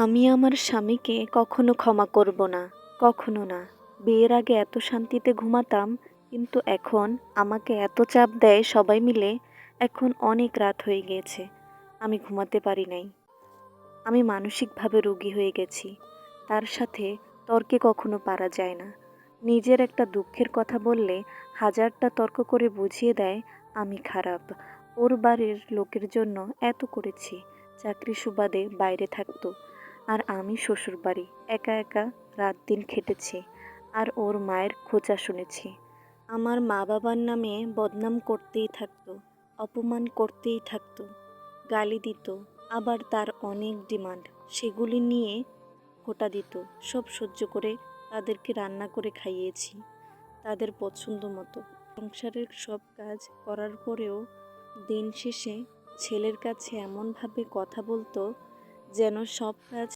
আমি আমার স্বামীকে কখনো ক্ষমা করব না, কখনো না। বিয়ের আগে এত শান্তিতে ঘুমাতাম, কিন্তু এখন আমাকে এত চাপ দেয় সবাই মিলে। এখন অনেক রাত হয়ে গিয়েছে, আমি ঘুমাতে পারি নাই। আমি মানসিকভাবে রোগী হয়ে গেছি। তার সাথে তর্কে কখনো পারা যায় না। নিজের একটা দুঃখের কথা বললে হাজারটা তর্ক করে বুঝিয়ে দেয় আমি খারাপ। ওর বাড়ির লোকের জন্য এত করেছি, চাকরি সুবাদে বাইরে থাকতো, আর আমি শ্বশুর বাড়ি একা একা রাত দিন খেটেছি, আর ওর মায়ের খোঁচা শুনেছি। আমার মা বাবার নামে বদনাম করতেই থাকতো, অপমান করতেই থাকতো, গালি দিত। আবার তার অনেক ডিমান্ড, সেগুলি নিয়ে খোঁটা দিত। সব সহ্য করে তাদেরকে রান্না করে খাইয়েছি তাদের পছন্দ মতো। সংসারের সব কাজ করার পরেও দিন শেষে ছেলের কাছে এমনভাবে কথা বলতো যেন সব কাজ